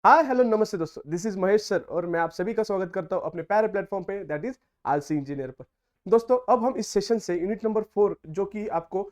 Hi hello नमस्ते दोस्तों, this is Mahesh sir और मैं आप सभी का स्वागत करता हूं अपने प्यारे प्लेटफॉर्म पे दैट इज आलसी इंजीनियर पर। दोस्तों, अब हम इस सेशन से यूनिट नंबर 4 जो कि आपको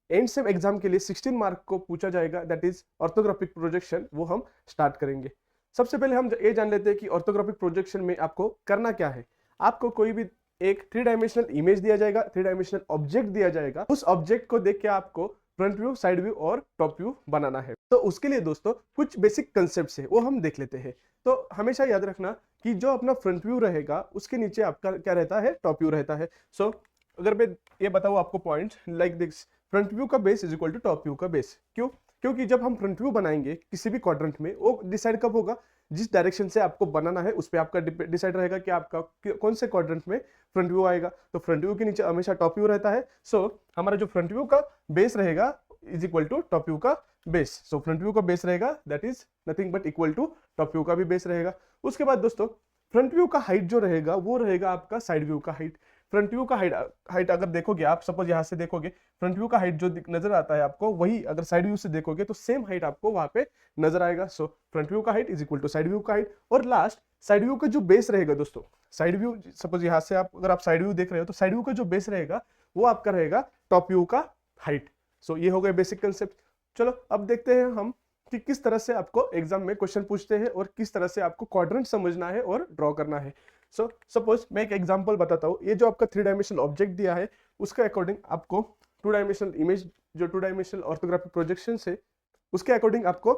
एंड सेम एग्जाम के लिए 16 मार्क को पूछा जाएगा दैट इज ऑर्थोग्राफिक प्रोजेक्शन, वो हम स्टार्ट करेंगे। सबसे पहले हम ये जान लेते हैं कि ऑर्थोग्राफिक प्रोजेक्शन में आपको करना क्या है। आपको कोई भी एक थ्री डायमेंशनल इमेज दिया जाएगा, थ्री डायमेंशनल ऑब्जेक्ट दिया जाएगा। उस ऑब्जेक्ट को देख के आपको फ्रंट व्यू, साइड व्यू और टॉप व्यू बनाना है। तो उसके लिए दोस्तों कुछ बेसिक कंसेप्ट है वो हम देख लेते हैं। तो हमेशा याद रखना कि जो अपना फ्रंट व्यू रहेगा उसके नीचे आपका क्या रहता है, टॉप व्यू रहता है। सो अगर मैं ये बताऊँ आपको point like this, front view का base is equal to top view का बेस। क्यों? क्योंकि जब हम फ्रंट व्यू बनाएंगे किसी भी क्वाड्रेंट में, वो डिसाइड कब होगा, जिस डायरेक्शन से आपको बनाना है उस पर आपका डिसाइड रहेगा कि आपका कौन से क्वाड्रेंट में फ्रंट व्यू आएगा। तो फ्रंट व्यू के नीचे हमेशा टॉप व्यू रहता है। सो हमारा जो फ्रंट व्यू का बेस रहेगा is equal to top view का बेस। सो फ्रंट व्यू का बेस रहेगा that is nothing but equal to top view का भी बेस रहेगा। उसके बाद दोस्तों फ्रंट व्यू का हाइट जो रहेगा वो रहेगा आपका साइड व्यू का हाइट। फ्रंट व्यू का हाइट अगर देखोगे आप, सपोज यहाँ से देखोगे, फ्रंट व्यू का हाइट जो नजर आता है आपको, वही अगर साइड व्यू से देखोगे तो सेम हाइट आपको वहां पे नजर आएगा। सो फ्रंट व्यू का height is equal to side view का हाइट। और लास्ट साइड व्यू का जो बेस रहेगा दोस्तों, साइड व्यू सपोज यहाँ से आप अगर आप साइड व्यू देख रहे हो तो साइड व्यू का जो बेस रहेगा वो आपका रहेगा टॉप व्यू का हाइट। सो ये हो गए बेसिक कंसेप्ट। चलो अब देखते हैं हम कि किस तरह से आपको एग्जाम में क्वेश्चन पूछते हैं और किस तरह से आपको क्वाड्रेंट समझना है और ड्रॉ करना है। सो सपोज मैं एक एग्जांपल बताता हूँ। ये जो आपका थ्री डायमेंशनल ऑब्जेक्ट दिया है उसके अकॉर्डिंग आपको टू डायमेंशनल इमेज, जो टू डायमेंशनल ऑर्थोग्राफिक प्रोजेक्शन है उसके अकॉर्डिंग आपको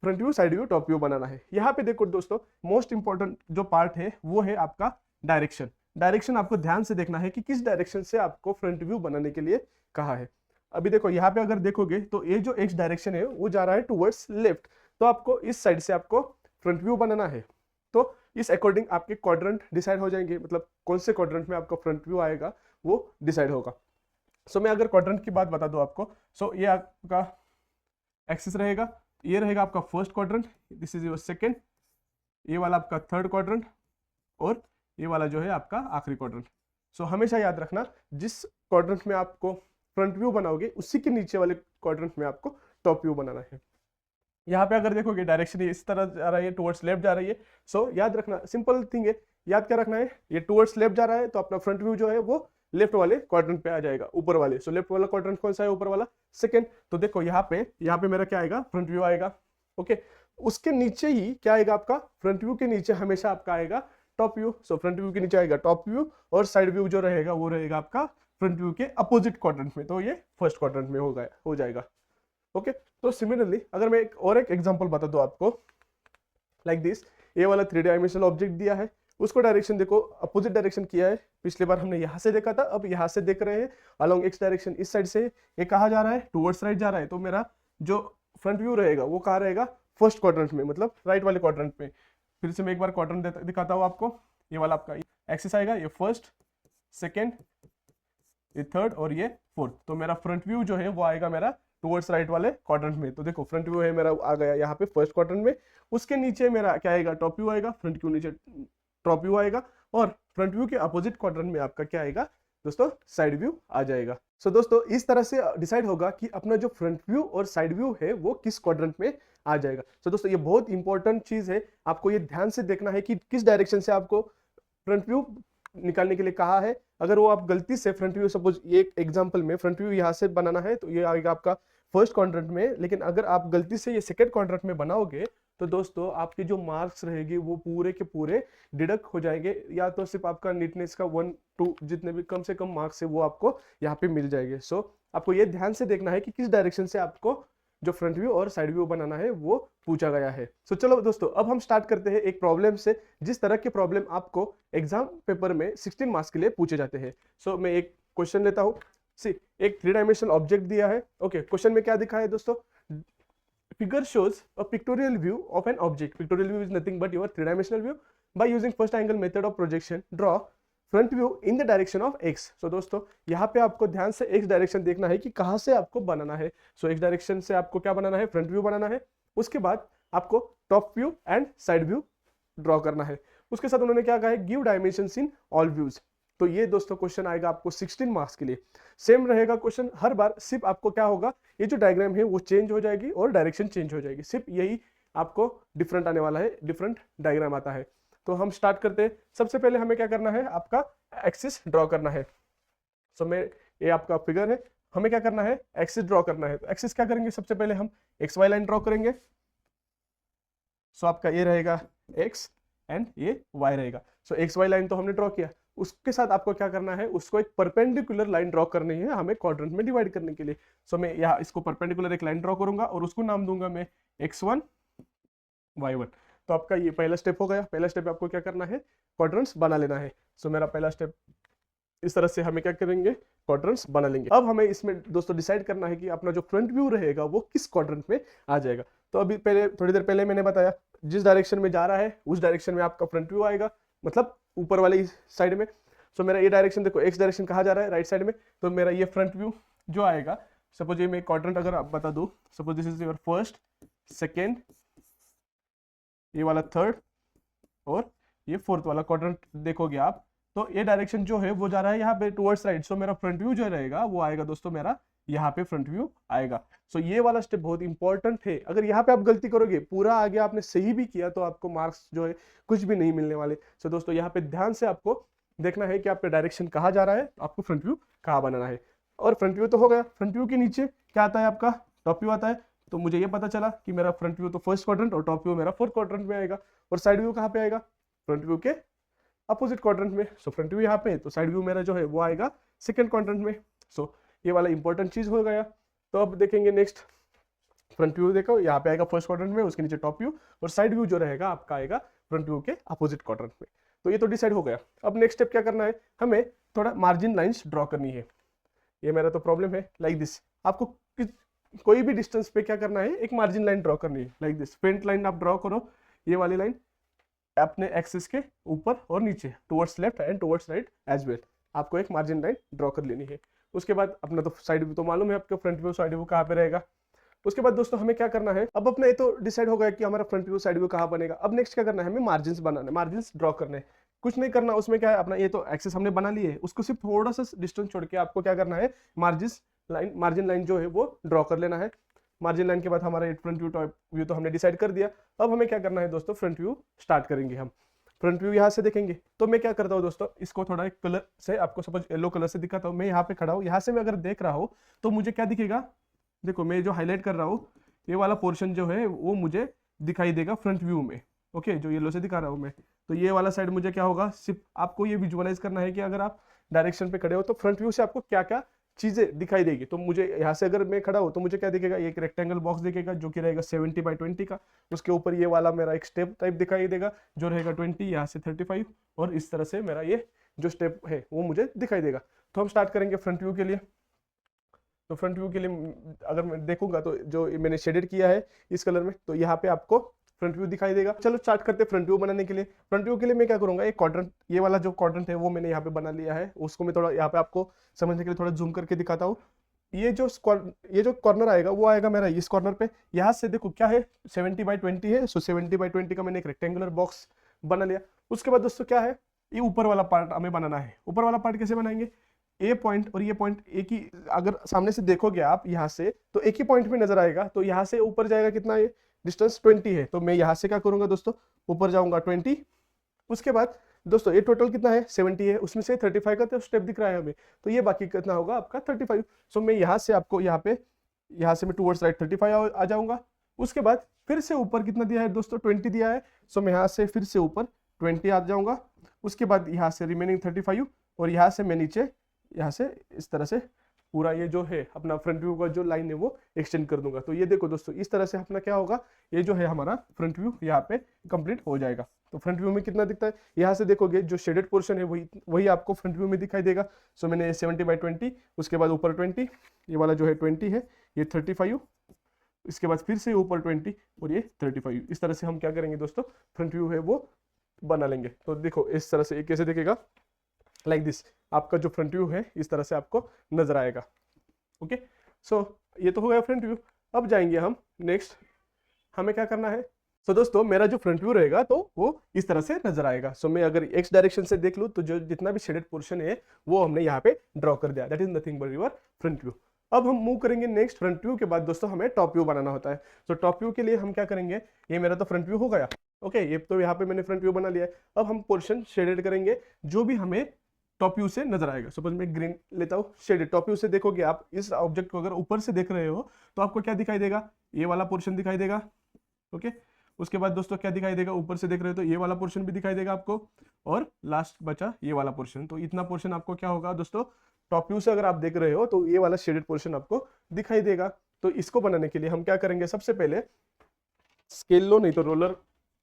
front view, side view, top view बनाना है। यहाँ पे देखो दोस्तों, मोस्ट इंपॉर्टेंट जो पार्ट है वो है आपका डायरेक्शन। डायरेक्शन आपको ध्यान से देखना है कि किस डायरेक्शन से आपको फ्रंट व्यू बनाने के लिए कहा है। अभी देखो यहाँ पे अगर देखोगे तो ये जो एक्स डायरेक्शन है वो जा रहा है टुवर्ड्स लेफ्ट। तो आपको इस साइड से आपको फ्रंट व्यू बनाना है। तो इस अकॉर्डिंग आपके क्वाड्रेंट डिसाइड हो जाएंगे, मतलब कौन से क्वाड्रेंट में आपका फ्रंट व्यू आएगा वो डिसाइड होगा। सो मैं अगर क्वाड्रेंट की बात बता दूं आपको, सो ये आपका एक्सिस रहेगा, ये रहेगा आपका first quadrant, this is your second, ये वाला आपका थर्ड क्वाड्रेंट और ये वाला जो है आपका आखिरी क्वाड्रेंट। सो हमेशा याद रखना जिस क्वाड्रेंट में आपको फ्रंट व्यू बनाओगे उसी के नीचे वाले क्वाड्रेंट में आपको टॉप व्यू बनाना है। यहाँ पे अगर देखोगे डायरेक्शन इस तरह जा रहा है, टुवर्ड्स लेफ्ट जा रही है। सो याद रखना, सिंपल थिंग है, याद क्या रखना है, ये टुवर्ड्स लेफ्ट जा रहा है तो अपना फ्रंट व्यू जो है वो लेफ्ट वाले क्वाड्रेंट पे आ जाएगा, ऊपर वाले। सो लेफ्ट वाला क्वाड्रेंट कौन सा है, ऊपर वाला, सेकंड। तो देखो यहाँ पे मेरा क्या आएगा, फ्रंट व्यू आएगा। ओके, उसके नीचे ही क्या आएगा आपका, फ्रंट व्यू के नीचे हमेशा आपका आएगा टॉप व्यू। सो फ्रंट व्यू के नीचे आएगा टॉप व्यू और साइड व्यू जो रहेगा वो रहेगा आपका फ्रंट व्यू के अपोजिट क्वाड्रेंट में। तो ये फर्स्ट क्वाड्रेंट में हो जाएगा। ओके, तो सिमिलरली अगर मैं एक एग्जांपल बता दूं आपको लाइक दिस, ये वाला थ्री डायमेंशनल ऑब्जेक्ट दिया है, उसको डायरेक्शन देखो अपोजिट डायरेक्शन किया है। पिछले बार हमने यहाँ से देखा था, अब यहाँ से देख रहे हैं अलोंग एक्स डायरेक्शन, इस साइड से ये कहाँ जा रहा है, टुवर्ड्स राइट जा रहा है। तो मेरा जो फ्रंट व्यू रहेगा वो कहाँ रहेगा, फर्स्ट क्वाड्रेंट में, मतलब राइट वाले क्वाड्रेंट में। फिर से मैं एक बार क्वाड्रेंट दिखाता हूँ आपको। ये वाला आपका एक्सिस आएगा, ये फर्स्ट, सेकेंड, ये थर्ड और ये फोर्थ। तो मेरा फ्रंट व्यू जो है वो आएगा मेरा टुवर्ड्स राइट वाले क्वाड्रेंट में। तो देखो फ्रंट व्यू है मेरा आ गया यहाँ पे फर्स्ट क्वाड्रेंट में, उसके नीचे मेरा क्या आएगा, टॉप व्यू आएगा, फ्रंट व्यू नीचे टॉप व्यू आएगा और फ्रंट व्यू के अपोजिट क्वाड्रेंट में आपका क्या आएगा दोस्तों, साइड व्यू आ जाएगा। सो दोस्तों इस तरह से डिसाइड होगा कि अपना जो फ्रंट व्यू और साइड व्यू है वो किस क्वाड्रेंट में आ जाएगा। सो दोस्तों ये बहुत इंपॉर्टेंट चीज है, आपको ये ध्यान से देखना है कि किस डायरेक्शन से आपको फ्रंट व्यू निकालने के लिए कहा है। अगर वो आप गलती से फ्रंट व्यू, सपोज ये एग्जांपल में फ्रंट व्यू यहाँ से बनाना है तो ये आएगा आपका फर्स्ट क्वाड्रेंट में, लेकिन अगर आप गलती से ये सेकंड क्वाड्रेंट में बनाओगे तो दोस्तों आपके जो मार्क्स रहेंगे वो पूरे के पूरे डिडक्ट हो जाएंगे, या तो सिर्फ आपका नीटनेस का 1 2 जितने भी कम से कम मार्क्स है वो आपको यहाँ पे मिल जाएंगे। सो आपको ये ध्यान से देखना है कि किस डायरेक्शन से आपको जो फ्रंट व्यू और साइड व्यू बनाना है वो पूछा गया है। सो चलो दोस्तों अब हम स्टार्ट करते हैं एक प्रॉब्लम से, जिस तरह के प्रॉब्लम आपको एग्जाम पेपर में 16 मार्क्स के लिए पूछे जाते हैं। सो मैं एक क्वेश्चन लेता हूँ। सी, एक थ्री डायमेंशनल ऑब्जेक्ट दिया है। ओके, क्वेश्चन में क्या दिखा है दोस्तों, figure shows a pictorial view of an object. Pictorial view is nothing but your three-dimensional view. By using first angle method of projection, draw front view in the direction of x. So दोस्तों यहाँ पे आपको ध्यान से x direction देखना है कि कहाँ से आपको बनाना है। सो x डायरेक्शन से आपको क्या बनाना है, फ्रंट व्यू बनाना है। उसके बाद आपको top view and side view draw करना है। उसके साथ उन्होंने क्या कहा है, give dimensions in all views. तो ये दोस्तों क्वेश्चन आएगा आपको 16 मार्क्स के लिए। सेम रहेगा क्वेश्चन हर बार, सिर्फ आपको क्या होगा, ये जो डायग्राम है वो चेंज हो जाएगी और डायरेक्शन चेंज हो जाएगी, सिर्फ यही आपको डिफरेंट आने वाला है, डिफरेंट डायग्राम आता है। तो हम स्टार्ट करते हैं। सबसे पहले हमें क्या करना है, आपका एक्सिस ड्रॉ करना है। सो मैं ये आपका फिगर है, हमें क्या करना है, एक्सिस ड्रॉ करना है। तो एक्सिस क्या करेंगे, सबसे पहले हम एक्स वाई लाइन ड्रॉ करेंगे। सो आपका ये रहेगा एक्स एंड ये वाई रहेगा। सो एक्स वाई लाइन तो हमने ड्रॉ किया, उसके साथ आपको क्या करना है, उसको एक परपेंडिकुलर लाइन ड्रॉ करनी है हमें क्वाड्रेंट में डिवाइड करने के लिए। सो मैं यहाँ इसको परपेंडिकुलर एक लाइन ड्रॉ करूंगा और उसको नाम दूंगा मैं x1 y1। तो आपका ये पहला स्टेप हो गया। पहला स्टेप आपको क्या करना है, क्वाड्रेंट्स बना लेना है। सो मेरा पहला स्टेप इस तरह से हमें क्या करेंगे, क्वाड्रेंट्स बना लेंगे। अब हमें इसमें दोस्तों डिसाइड करना है कि अपना जो फ्रंट व्यू रहेगा वो किस क्वाड्रेंट में आ जाएगा। तो अभी पहले थोड़ी देर पहले मैंने बताया जिस डायरेक्शन में जा रहा है उस डायरेक्शन में आपका फ्रंट व्यू आएगा, मतलब ऊपर वाली साइड में। सो मेरा ये डायरेक्शन देखो, एक्स डायरेक्शन कहा जा रहा है, राइट साइड में। तो मेरा ये फ्रंट व्यू जो आएगा, सपोज ये मैं क्वाड्रेंट अगर आप बता दूं, suppose this is your first, second, ये वाला थर्ड और ये फोर्थ वाला क्वाड्रेंट देखोगे आप, तो ये डायरेक्शन जो है वो जा रहा है यहाँ पे टुवर्ड्स राइट। सो मेरा फ्रंट व्यू जो रहेगा वो आएगा दोस्तों, मेरा यहाँ पे फ्रंट व्यू आएगा। सो ये वाला स्टेप बहुत इंपॉर्टेंट है। अगर यहाँ पे आप गलती करोगे, पूरा आगे आपने सही भी किया, तो आपको मार्क्स जो है कुछ भी नहीं मिलने वाले। सो दोस्तों यहाँ पे ध्यान से आपको देखना है कि आपका डायरेक्शन कहाँ जा रहा है, आपको फ्रंट व्यू कहाँ बनाना है। और फ्रंट व्यू तो हो गया। फ्रंट व्यू के नीचे क्या आता है, आपका टॉप व्यू आता है। तो मुझे ये पता चला कि मेरा फ्रंट व्यू तो फर्स्ट क्वाड्रेंट और टॉप व्यू मेरा फोर्थ क्वाड्रेंट में आएगा। और साइड व्यू कहाँ पे आएगा, फ्रंट व्यू के अपोजिट क्वाड्रेंट में। सो फ्रंट व्यू यहाँ पे है, तो साइड व्यू मेरा जो है वो आएगा सेकंड क्वाड्रेंट में। सो ये वाला इंपॉर्टेंट चीज हो गया। तो अब देखेंगे नेक्स्ट, फ्रंट व्यू देखो यहाँ पे आएगा फर्स्ट क्वाड्रेंट में, उसके नीचे टॉप व्यू, और साइड व्यू जो रहेगा आपका आएगा फ्रंट व्यू के अपोजिट क्वाड्रेंट में। तो ये तो डिसाइड हो गया। अब नेक्स्ट स्टेप क्या करना है, हमें थोड़ा मार्जिन लाइंस ड्रॉ करनी है। ये मेरा तो प्रॉब्लम है लाइक दिस। आपको कोई भी डिस्टेंस पे क्या करना है, एक मार्जिन लाइन ड्रॉ करनी है लाइक दिस। फेंट लाइन आप ड्रॉ करो, ये वाली लाइन अपने एक्सिस के ऊपर और नीचे, towards left and towards right as well, आपको एक मार्जिन लाइन ड्रॉ कर लेनी है। उसके बाद अपना तो साइड व्यू तो मालूम है आपको, फ्रंट व्यू साइड व्यू कहाँ पे रहेगा। उसके बाद दोस्तों हमें क्या करना है, अब अपना ये तो डिसाइड हो गया कि हमारा फ्रंट व्यू साइड व्यू कहाँ बनेगा। अब नेक्स्ट क्या करना है, हमें मार्जिन बनाना है, मार्जिन ड्रॉ करने हैं। कुछ नहीं करना, उसमें क्या है, अपना ये तो एक्सिस हमने बना ली है, उसको सिर्फ थोड़ा सा डिस्टेंस छोड़ के आपको क्या करना है, मार्जिन लाइन जो है वो ड्रॉ कर लेना है। मार्जिन लाइन के बाद हमारा फ्रंट व्यू टॉप व्यू तो हमने डिसाइड कर दिया। अब हमें क्या करना है दोस्तों, फ्रंट व्यू स्टार्ट करेंगे हम। फ्रंट व्यू यहाँ से देखेंगे। तो मैं क्या करता हूँ दोस्तों, इसको थोड़ा एक कलर से, आपको सपोज येलो कलर से दिखाता हूँ। मैं यहाँ पे खड़ा हूँ, यहाँ से मैं अगर देख रहा हूँ तो मुझे क्या दिखेगा, देखो मैं जो हाईलाइट कर रहा हूँ ये वाला पोर्शन जो है वो मुझे दिखाई देगा फ्रंट व्यू में। ओके, जो येलो से दिखा रहा हूँ मैं, तो ये वाला साइड मुझे क्या होगा, सिर्फ आपको ये विजुअलाइज करना है कि अगर आप डायरेक्शन पे खड़े हो तो फ्रंट व्यू से आपको क्या क्या चीजें दिखाई देगी। तो मुझे यहाँ से अगर मैं खड़ा हूँ तो मुझे क्या दिखेगा, एक रेक्टेंगल बॉक्स दिखेगा जो कि रहेगा 70x20 का। उसके ऊपर ये वाला मेरा एक स्टेप टाइप दिखाई देगा जो रहेगा 20, यहाँ से 35, और इस तरह से मेरा ये जो स्टेप है वो मुझे दिखाई देगा। तो हम स्टार्ट करेंगे फ्रंट व्यू के लिए। तो फ्रंट व्यू के लिए अगर मैं देखूंगा तो जो मैंने शेडेड किया है इस कलर में, तो यहाँ पे आपको फ्रंट व्यू दिखाई देगा। चलो स्टार्ट करते हैं फ्रंट व्यू बनाने के लिए। फ्रंट व्यू के लिए मैं क्या करूंगा, एक क्वाड्रेंट, ये वाला जो क्वाड्रेंट है वो मैंने यहाँ पे बना लिया है, उसको मैं थोड़ा यहाँ पे आपको समझने के लिए थोड़ा जूम करके दिखाता हूँ। ये जो कॉर्नर आएगा वो आएगा मेरा इस कॉर्नर पे। यहाँ से देखो क्या है, 70x20 है। सो 70x20 का मैंने एक रेक्टेंगुलर बॉक्स बना लिया। उसके बाद दोस्तों क्या है, ये ऊपर वाला पार्ट हमें बनाना है। ऊपर वाला पार्ट कैसे बनाएंगे, ए पॉइंट और ये पॉइंट एक ही, अगर सामने से देखोगे आप यहाँ से तो एक ही पॉइंट में नजर आएगा। तो यहाँ से ऊपर जाएगा कितना, ये डिस्टेंस 20 है। तो मैं यहाँ से क्या करूंगा दोस्तों, ऊपर जाऊंगा 20। उसके बाद दोस्तों ये टोटल कितना है, 70 है, उसमें से 35 का तो स्टेप दिख रहा है हमें, तो ये बाकी कितना होगा आपका 35। सो मैं यहाँ से आपको यहाँ से मैं टूवर्ड्स राइट 35 आ जाऊंगा। उसके बाद फिर से ऊपर कितना दिया है दोस्तों, 20 दिया है। सो मैं यहाँ से फिर से ऊपर 20 आ जाऊंगा। उसके बाद यहाँ से रिमेनिंग 35, और यहाँ से मैं नीचे यहाँ से इस तरह से पूरा ये जो है अपना फ्रंट व्यू का जो लाइन है वो एक्सटेंड कर दूंगा। तो ये देखो दोस्तों, इस तरह से अपना क्या होगा, ये जो है हमारा फ्रंट व्यू यहाँ पे कंप्लीट हो जाएगा। तो फ्रंट व्यू में कितना दिखता है, यहाँ से देखोगे जो शेडेड पोर्शन है वही आपको फ्रंट व्यू में दिखाई देगा। सो मैंने 70x20, उसके बाद ऊपर 20, ये वाला जो है 20 है, ये 35, इसके बाद फिर से ऊपर 20 और ये 35। इस तरह से हम क्या करेंगे दोस्तों, फ्रंट व्यू है वो बना लेंगे। तो देखो इस तरह से कैसे दिखेगा, लाइक दिस। आपका जो फ्रंट व्यू है इस तरह से आपको नजर आएगा। ओके, सो ये तो हो गया फ्रंट व्यू। अब जाएंगे हम नेक्स्ट, हमें क्या करना है। सो दोस्तों मेरा जो फ्रंट व्यू रहेगा तो वो इस तरह से नजर आएगा। सो मैं अगर एक्स डायरेक्शन से देख लूँ तो जो जितना भी शेडेड पोर्शन है वो हमने यहाँ पे ड्रॉ कर दिया, that is nothing but your front view. अब हम मूव करेंगे नेक्स्ट फ्रंट व्यू के बाद दोस्तों हमें टॉप व्यू बनाना होता है। तो टॉप व्यू के लिए हम क्या करेंगे, ये मेरा तो फ्रंट व्यू हो गया, ओके, ये तो यहाँ पे मैंने फ्रंट व्यू बना लिया है। अब हम पोर्शन शेडेड करेंगे जो भी हमें टॉप व्यू से नजर आएगा। सपोज मैं ग्रीन लेता हूँ शेडेड। टॉप व्यू से देखोगे आप इस ऑब्जेक्ट को अगर ऊपर से देख रहे हो तो आपको क्या दिखाई देगा, ये वाला पोर्शन दिखाई देगा, ओके। उसके बाद दोस्तों क्या दिखाई देगा, ऊपर से देख रहे हो तो ये वाला पोर्शन भी दिखाई देगा आपको, और लास्ट बचा ये वाला पोर्शन। तो इतना पोर्शन आपको क्या होगा दोस्तों, टॉप व्यू से अगर आप देख रहे हो तो ये वाला शेडेड पोर्शन आपको दिखाई देगा। तो इसको बनाने के लिए हम क्या करेंगे, सबसे पहले स्केल लो नहीं तो रोलर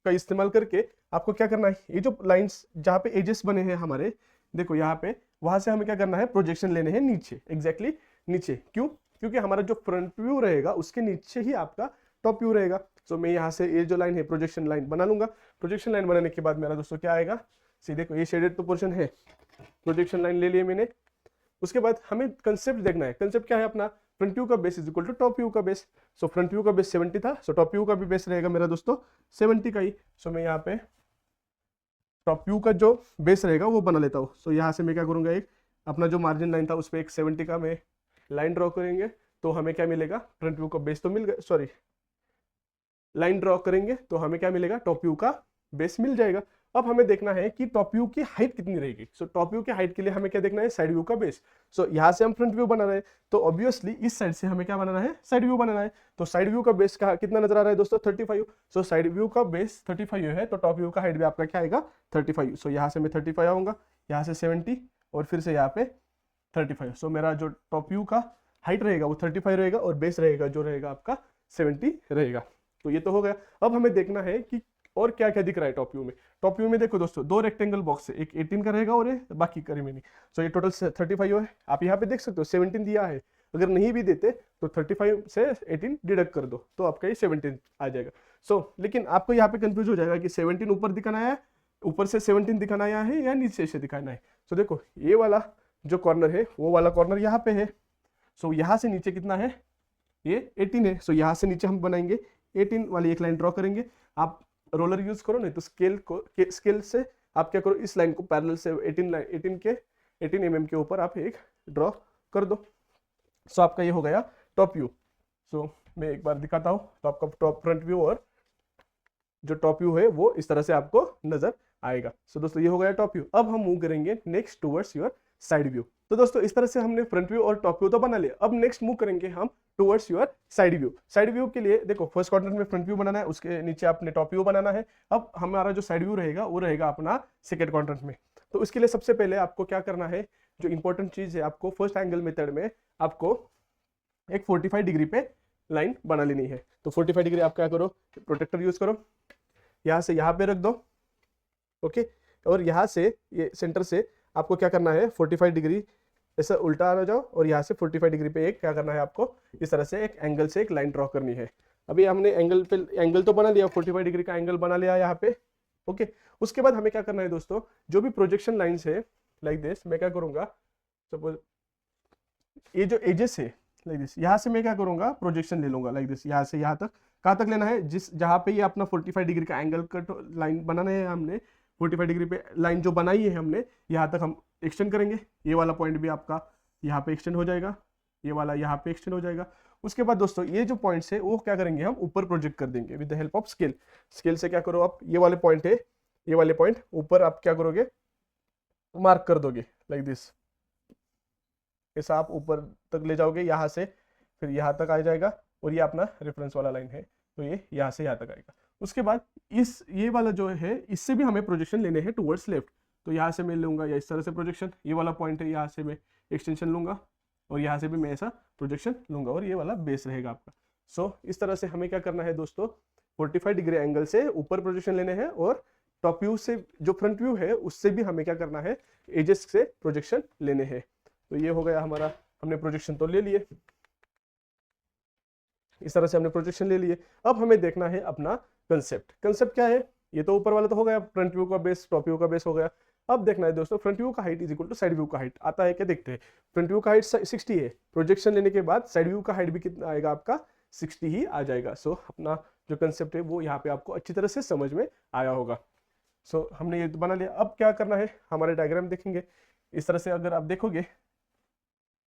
का इस्तेमाल करके आपको क्या करना है, ये जो लाइंस जहाँ पे एजेस बने हैं हमारे, देखो यहाँ पे, वहां से हमें क्या करना है, प्रोजेक्शन लेने हैं नीचे, एग्जैक्टली नीचे। क्यों, क्योंकि हमारा जो फ्रंट व्यू रहेगा उसके नीचे ही आपका टॉप व्यू रहेगा। तो मैं यहाँ से ये जो लाइन है प्रोजेक्शन लाइन बना लूंगा। प्रोजेक्शन लाइन बनाने के बाद मेरा दोस्तों क्या आएगा, सीधे को ये शेडेड तो पोर्शन है, प्रोजेक्शन लाइन ले लिए मैंने। उसके बाद हमें कंसेप्ट देखना है। कंसेप्ट क्या है अपना, फ्रंट व्यू का base is equal to top view का बेस। सो फ्रंट व्यू का बेस 70 था, सो टॉप व्यू का भी बेस रहेगा मेरा दोस्तों 70 का ही। सो मैं यहाँ पे टॉप व्यू का जो बेस रहेगा वो बना लेता हूँ। सो यहाँ से मैं क्या करूँगा, एक अपना जो मार्जिन लाइन था उस पर एक 70 का मैं लाइन ड्रॉ करेंगे, तो हमें क्या मिलेगा, फ्रंट व्यू का बेस तो मिल गया, सॉरी लाइन ड्रॉ करेंगे तो हमें क्या मिलेगा, टॉप व्यू का बेस मिल जाएगा। अब हमें देखना है कि टॉप व्यू की हाइट कितनी रहेगी। सो टॉप व्यू की हाइट के लिए हमें क्या देखना है, साइड व्यू का बेस। सो यहाँ से हम फ्रंट व्यू बना रहे हैं तो ऑब्वियसली इस साइड से हमें क्या बनाना है, साइड व्यू बनाना है। तो साइड व्यू का बेस का कितना नजर आ रहा है दोस्तों, 35। सो साइड व्यू का बेस 35 है तो टॉप व्यू का हाइट भी आपका क्या आएगा, 35। सो यहाँ से मैं 35 आऊंगा, यहाँ से 70 और फिर से यहाँ पे 35। सो मेरा जो टॉप व्यू का हाइट रहेगा वो 35 रहेगा और बेस रहेगा जो रहेगा आपका 70 रहेगा। तो ये तो हो गया। अब हमें देखना है कि और क्या क्या दिख रहा है टॉप व्यू में। टॉप व्यू में देखो दोस्तों दो रेक्टेंगल बॉक्स है, एक 18 का रहेगा और ये बाकी का रिमेनिंग। सो ये टोटल 35 है। आप यहाँ पे देख सकते हो 17 दिया है, अगर नहीं भी देते तो 35 से 18 डिडक्ट कर दो तो आपका ये 17 आ जाएगा। लेकिन आपको यहाँ पे कंफ्यूज हो जाएगा कि 17 ऊपर दिखाना है, ऊपर से 17 दिखाना आया है या नीचे से दिखाना है। देखो ये वाला जो कॉर्नर है वो वाला कॉर्नर यहाँ पे है। यहाँ से नीचे कितना है, ये 18 है। यहाँ से नीचे हम बनाएंगे 18 वाली एक लाइन ड्रॉ करेंगे। आप रोलर यूज करो नहीं तो स्केल से आप क्या करो, इस लाइन को पैरेलल से 18 mm के ऊपर आप एक ड्रॉ कर दो। आपका ये हो गया टॉप व्यू। मैं एक बार दिखाता हूँ तो आपका टॉप फ्रंट व्यू और जो टॉप व्यू है वो इस तरह से आपको नजर आएगा। दोस्तों ये हो गया टॉप व्यू। अब हम मूव करेंगे next towards your side view. तो दोस्तों इस तरह से हमने फ्रंट व्यू और टॉप व्यू तो बना लिया। अब नेक्स्ट मूव करेंगे हम towards your side view. Side view के लिए देखो फर्स्ट क्वाड्रेंट में फ्रंट व्यू बनाना है, उसके नीचे आपने टॉप व्यू बनाना है। अब हमारा जो साइड व्यू रहेगा वो रहेगा अपना सेकंड क्वाड्रेंट में। तो इसके लिए सबसे पहले आपको क्या करना है, जो इंपॉर्टेंट चीज है, आपको फर्स्ट एंगल मेथड में आपको एक 45 डिग्री पे लाइन बना लेनी है। तो 45 डिग्री आप क्या करो, प्रोटेक्टर यूज करो, यहाँ से यहाँ पे रख दो, ओके। और यहाँ से ये सेंटर से आपको क्या करना है, 45 डिग्री ऐसा उल्टा आ जाओ और यहाँ से 45 डिग्री पे एक क्या करना है आपको, इस तरह से एक एंगल से एक लाइन ड्रॉ करनी है। अभी हमने एंगल तो बना लिया, 45 डिग्री का एंगल बना लिया यहाँ पे, ओके। उसके बाद हमें क्या करना है दोस्तों, जो भी प्रोजेक्शन लाइंस है लाइक दिस, मैं क्या करूंगा, सपोज ये जो एजेस है लाइक दिस, यहाँ से मैं क्या करूंगा, प्रोजेक्शन ले लूंगा लाइक दिस, यहाँ से यहाँ तक। कहाँ तक लेना है, जहाँ पे ये अपना 45 डिग्री का एंगल कट लाइन बनाना है हमने, 45 डिग्री पे लाइन जो बनाई है हमने, यहाँ तक हम एक्सटेंड करेंगे। ये वाला पॉइंट भी आपका यहाँ पे एक्सटेंड हो जाएगा, ये वाला यहाँ पे एक्सटेंड हो जाएगा। उसके बाद दोस्तों ये जो पॉइंट्स है वो क्या करेंगे, हम ऊपर प्रोजेक्ट कर देंगे with the help of scale. Scale से क्या करो आप, ये वाले पॉइंट है, ये वाले पॉइंट ऊपर आप क्या करोगे, मार्क कर दोगे लाइक दिस, ऐसा आप ऊपर तक ले जाओगे, यहाँ से फिर यहाँ तक आ जाएगा और ये अपना रेफरेंस वाला लाइन है, तो ये यहाँ से यहाँ तक आएगा। उसके बाद ये वाला जो है इससे भी हमें प्रोजेक्शन लेने हैं टुवर्ड्स लेफ्ट। तो यहाँ से मैं लूंगा या इस तरह से प्रोजेक्शन, ये वाला पॉइंट है, यहाँ से मैं एक्सटेंशन लूंगा और यहाँ से भी मैं ऐसा प्रोजेक्शन लूंगा और ये वाला बेस रहेगा आपका। इस तरह से हमें क्या करना है दोस्तों, 45 डिग्री एंगल से ऊपर प्रोजेक्शन लेने हैं और टॉप व्यू से जो फ्रंट व्यू है उससे भी हमें क्या करना है, एजेस से प्रोजेक्शन लेने हैं। तो ये हो गया हमारा, हमने प्रोजेक्शन तो ले लिए, इस तरह से हमने प्रोजेक्शन ले लिए। अब हमें देखना है अपना कंसेप्ट। कंसेप्ट क्या है, ये तो ऊपर वाला तो हो गया, फ्रंट व्यू का बेस, टॉप व्यू का बेस हो गया। अब देखना है दोस्तों फ्रंट व्यू का height is equal to side view का हाइट आता है क्या, देखते हैं। फ्रंट व्यू का हाइट 60 है, प्रोजेक्शन लेने के बाद साइड व्यू का हाइट भी कितना आएगा आपका, 60 ही आ जाएगा। अपना जो कंसेप्ट है वो यहाँ पे आपको अच्छी तरह से समझ में आया होगा। हमने ये तो बना लिया। अब क्या करना है, हमारे डायग्राम देखेंगे इस तरह से, अगर आप देखोगे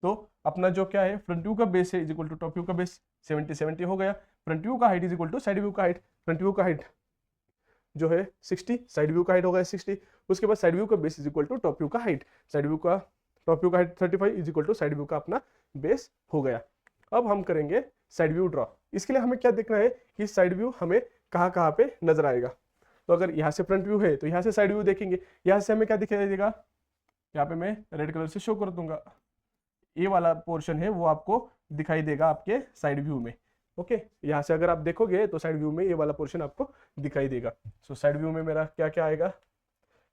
तो अपना जो क्या है फ्रंट व्यू का बेस है is equal to top view का बेस, 70 हो गया। फ्रंट व्यू का height is equal to side view का हाइट, फ्रंट व्यू का हाइट जो है 60, साइड व्यू का हाइट होगा 60। उसके बाद साइड व्यू का base is equal to top view का हाइट, साइड व्यू का टॉप व्यू का height 35 is equal to side view का अपना बेस हो गया। अब हम करेंगे साइड व्यू ड्रॉ। इसके लिए हमें क्या देखना है कि साइड व्यू हमें कहाँ कहाँ पे नजर आएगा। तो अगर यहाँ से फ्रंट व्यू है तो यहाँ से साइड व्यू देखेंगे, यहाँ से हमें क्या दिखाई देगा, यहाँ पे मैं रेड कलर से शो कर दूंगा, ये वाला पोर्शन है वो आपको दिखाई देगा आपके साइड व्यू में। ओके, यहाँ से अगर आप देखोगे तो साइड व्यू में ये वाला पोर्शन आपको दिखाई देगा। सो साइड व्यू में मेरा क्या क्या आएगा,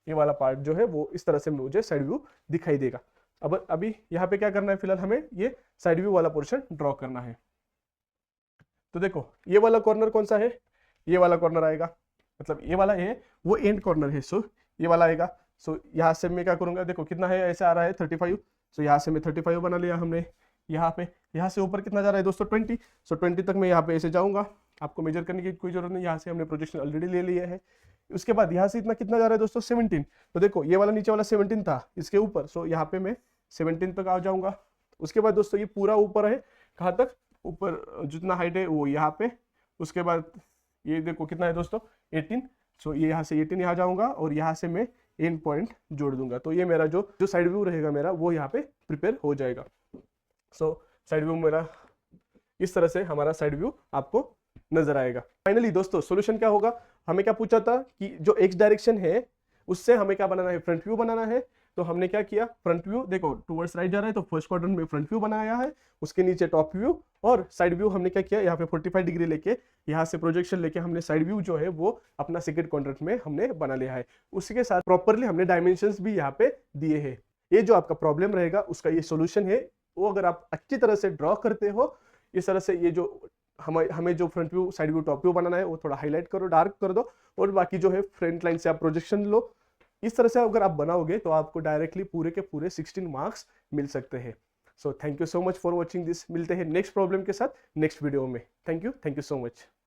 ये वाला पार्ट जो है वो इस तरह से मुझे साइड व्यू दिखाई देगा। अब अभी यहाँ पे क्या करना है, फिलहाल हमें ये साइड व्यू वाला पोर्शन ड्रॉ करना है। तो देखो ये वाला कॉर्नर कौन सा है, ये वाला कॉर्नर आएगा, मतलब ये वाला है वो एंड कॉर्नर है। सो ये वाला आएगा। सो यहाँ से मैं क्या करूंगा, देखो कितना है, ऐसे आ रहा है 35। सो यहाँ से मैं 35 बना लिया हमने। यहाँ पे यहाँ से ऊपर कितना जा रहा है दोस्तों 20। सो 20 तक मैं यहाँ पे ऐसे जाऊंगा, आपको मेजर करने की कोई जरूरत नहीं, यहाँ से हमने प्रोजेक्शन ऑलरेडी ले लिया है। उसके बाद यहाँ से इतना कितना जा रहा है दोस्तों 17। तो देखो ये वाला नीचे वाला 17 था इसके ऊपर, सो यहाँ पे मैं 17 तक आ जाऊंगा। उसके बाद दोस्तों ये पूरा ऊपर है, कहाँ तक, ऊपर जितना हाइट है वो यहाँ पे। उसके बाद ये देखो कितना है दोस्तों 18। सो ये यहाँ से 18 यहाँ जाऊंगा और यहाँ से मैं एंड पॉइंट जोड़ दूंगा। तो ये मेरा जो जो साइड व्यू रहेगा मेरा वो यहाँ पे प्रिपेयर हो जाएगा। सो साइड व्यू मेरा इस तरह से हमारा साइड व्यू आपको नजर आएगा। फाइनली दोस्तों सॉल्यूशन क्या होगा, हमें क्या पूछा था कि जो एक्स डायरेक्शन है उससे हमें क्या बनाना है, फ्रंट व्यू बनाना है। तो हमने क्या किया, फ्रंट व्यू देखो टुवर्ड्स राइट जा रहा है तो फर्स्ट क्वाड्रेंट में फ्रंट व्यू बनाया है, उसके नीचे टॉप व्यू और साइड व्यू हमने क्या किया, यहाँ पे 45 डिग्री लेके यहाँ से प्रोजेक्शन लेके हमने साइड व्यू जो है वो अपना सेकंड क्वाड्रेंट में हमने बना लिया है। उसी के साथ प्रॉपरली हमने डायमेंशंस भी यहाँ पे दिए हैं। ये जो आपका प्रॉब्लम रहेगा उसका ये सोल्यूशन है, वो अगर आप अच्छी तरह से ड्रॉ करते हो इस तरह से, ये जो हमें जो front view side view top view बनाना है वो थोड़ा हाईलाइट करो, डार्क कर दो, और बाकी जो है फ्रंट लाइन से आप प्रोजेक्शन लो। इस तरह से अगर आप बनाओगे तो आपको डायरेक्टली पूरे के पूरे 16 मार्क्स मिल सकते हैं। So thank you so much for watching this. मिलते हैं नेक्स्ट प्रॉब्लम के साथ नेक्स्ट वीडियो में। Thank you so much.